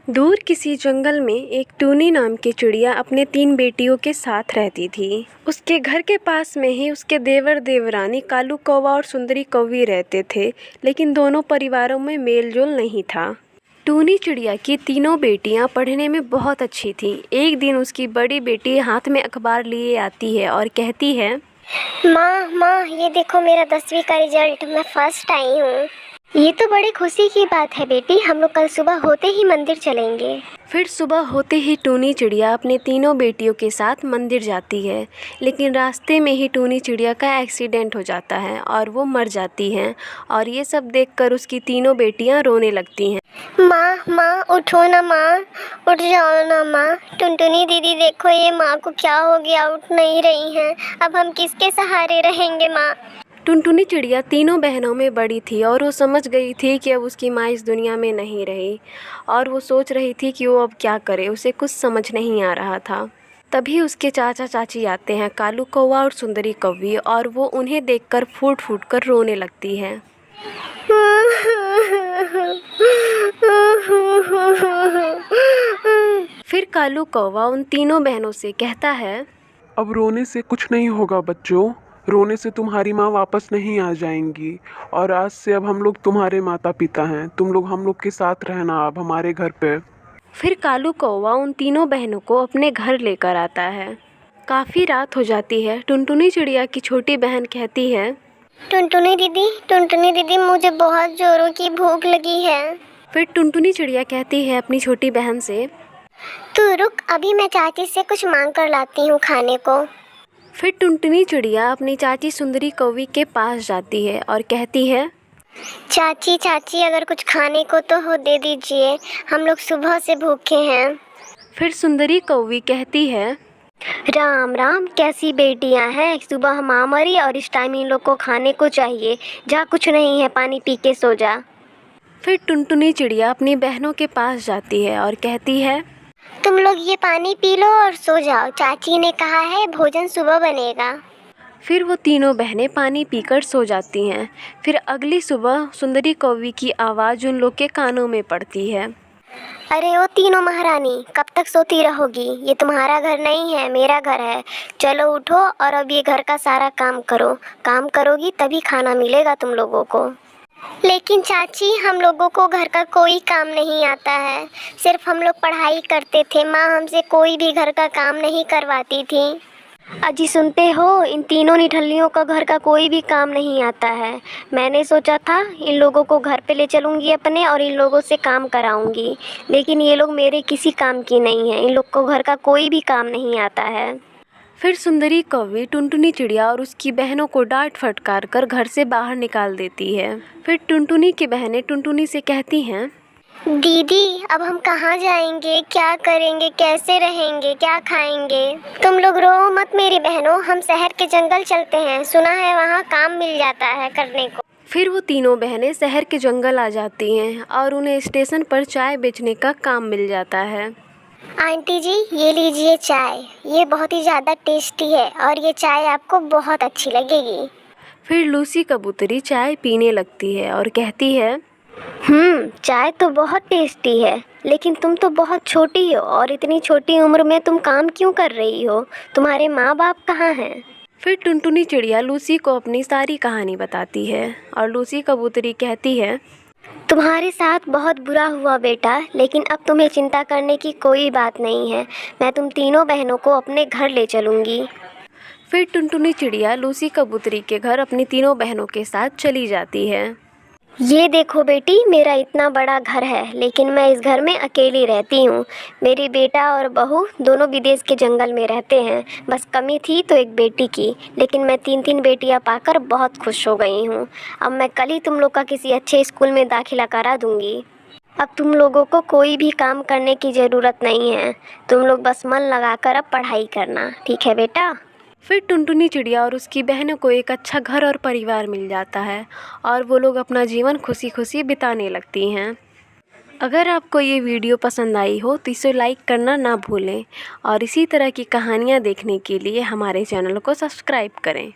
दूर किसी जंगल में एक टूनी नाम की चिड़िया अपने 3 बेटियों के साथ रहती थी। उसके घर के पास में ही उसके देवर देवरानी कालू कौवा और सुंदरी कौवी रहते थे, लेकिन दोनों परिवारों में मेल जोल नहीं था। टूनी चिड़िया की तीनों बेटियां पढ़ने में बहुत अच्छी थीं। एक दिन उसकी बड़ी बेटी हाथ में अखबार लिए आती है और कहती है, माँ ये देखो मेरा 10वीं का रिजल्ट, मैं फर्स्ट आई हूँ। ये तो बड़ी खुशी की बात है बेटी, हम लोग कल सुबह होते ही मंदिर चलेंगे। फिर सुबह होते ही टूनी चिड़िया अपने तीनों बेटियों के साथ मंदिर जाती है, लेकिन रास्ते में ही टूनी चिड़िया का एक्सीडेंट हो जाता है और वो मर जाती हैं। और ये सब देखकर उसकी तीनों बेटियां रोने लगती हैं। माँ उठो ना माँ, उठ जाओ ना माँ। टुनटुनी दीदी देखो ये माँ को क्या हो गया, उठ नहीं रही हैं। अब हम किसके सहारे रहेंगे माँ। टुनटुनी चिड़िया तीनों बहनों में बड़ी थी और वो समझ गई थी कि अब उसकी माँ इस दुनिया में नहीं रही, और वो सोच रही थी कि वो अब क्या करे। उसे कुछ समझ नहीं आ रहा था। तभी उसके चाचा चाची आते हैं, कालू कौवा और सुंदरी कौवी, और वो उन्हें देखकर फूट फूट कर रोने लगती है। फिर कालू कौवा उन तीनों बहनों से कहता है, अब रोने से कुछ नहीं होगा बच्चों, रोने से तुम्हारी माँ वापस नहीं आ जाएंगी। और आज से अब हम लोग तुम्हारे माता पिता हैं, तुम लोग हम लोग के साथ रहना अब हमारे घर पे। फिर कालू कौवा उन तीनों बहनों को अपने घर लेकर आता है। काफ़ी रात हो जाती है। टुनटुनी चिड़िया की छोटी बहन कहती है, टुनटुनी दीदी मुझे बहुत जोरों की भूख लगी है। फिर टुनटुनी चिड़िया कहती है अपनी छोटी बहन से, तू रुक, अभी मैं चाची से कुछ मांग कर लाती हूँ खाने को। फिर टुनटुनी चिड़िया अपनी चाची सुंदरी कौवी के पास जाती है और कहती है, चाची अगर कुछ खाने को तो हो दे दीजिए, हम लोग सुबह से भूखे हैं। फिर सुंदरी कौवी कहती है, राम राम, कैसी बेटियां हैं, सुबह माँ मरी और इस टाइम इन लोग को खाने को चाहिए। जा, कुछ नहीं है, पानी पी के सो जा। फिर टुनटुनी चिड़िया अपनी बहनों के पास जाती है और कहती है, तुम लोग ये पानी पी लो और सो जाओ, चाची ने कहा है भोजन सुबह बनेगा। फिर वो तीनों बहनें पानी पीकर सो जाती हैं। फिर अगली सुबह सुंदरी कौवी की आवाज़ उन लोग के कानों में पड़ती है, अरे ओ तीनों महारानी, कब तक सोती रहोगी? ये तुम्हारा घर नहीं है, मेरा घर है। चलो उठो और अब ये घर का सारा काम करो। काम करोगी तभी खाना मिलेगा तुम लोगों को। लेकिन चाची, हम लोगों को घर का कोई काम नहीं आता है, सिर्फ हम लोग पढ़ाई करते थे। माँ हमसे कोई भी घर का काम नहीं करवाती थी। अजी सुनते हो, इन तीनों निठल्लियों का घर का कोई भी काम नहीं आता है। मैंने सोचा था इन लोगों को घर पे ले चलूँगी अपने और इन लोगों से काम कराऊँगी, लेकिन ये लोग मेरे किसी काम की नहीं है। इन लोग को घर का कोई भी काम नहीं आता है। फिर सुंदरी कौवी टुनटुनी चिड़िया और उसकी बहनों को डांट फटकार कर घर से बाहर निकाल देती है। फिर टुनटुनी की बहनें टुनटुनी से कहती हैं, दीदी अब हम कहाँ जाएंगे, क्या करेंगे, कैसे रहेंगे, क्या खाएंगे? तुम लोग रो मत मेरी बहनों, हम शहर के जंगल चलते हैं, सुना है वहाँ काम मिल जाता है करने को। फिर वो तीनों बहनें शहर के जंगल आ जाती हैं और उन्हें स्टेशन पर चाय बेचने का काम मिल जाता है। आंटी जी ये लीजिए चाय, ये बहुत ही ज़्यादा टेस्टी है और ये चाय आपको बहुत अच्छी लगेगी। फिर लूसी कबूतरी चाय पीने लगती है और कहती है, चाय तो बहुत टेस्टी है, लेकिन तुम तो बहुत छोटी हो और इतनी छोटी उम्र में तुम काम क्यों कर रही हो? तुम्हारे माँ बाप कहाँ हैं? फिर टुनटुनी चिड़िया लूसी को अपनी सारी कहानी बताती है और लूसी कबूतरी कहती है, तुम्हारे साथ बहुत बुरा हुआ बेटा, लेकिन अब तुम्हें चिंता करने की कोई बात नहीं है। मैं तुम तीनों बहनों को अपने घर ले चलूँगी। फिर टुनटुनी चिड़िया लूसी कबूतरी के घर अपनी तीनों बहनों के साथ चली जाती है। ये देखो बेटी, मेरा इतना बड़ा घर है, लेकिन मैं इस घर में अकेली रहती हूँ। मेरी बेटा और बहू दोनों विदेश के जंगल में रहते हैं। बस कमी थी तो एक बेटी की, लेकिन मैं 3 बेटियाँ पाकर बहुत खुश हो गई हूँ। अब मैं कल ही तुम लोग का किसी अच्छे स्कूल में दाखिला करा दूँगी। अब तुम लोगों को कोई भी काम करने की ज़रूरत नहीं है, तुम लोग बस मन लगाकर अब पढ़ाई करना, ठीक है बेटा? फिर टुनटुनी चिड़िया और उसकी बहनों को एक अच्छा घर और परिवार मिल जाता है और वो लोग अपना जीवन खुशी खुशी बिताने लगती हैं। अगर आपको ये वीडियो पसंद आई हो तो इसे लाइक करना ना भूलें और इसी तरह की कहानियाँ देखने के लिए हमारे चैनल को सब्सक्राइब करें।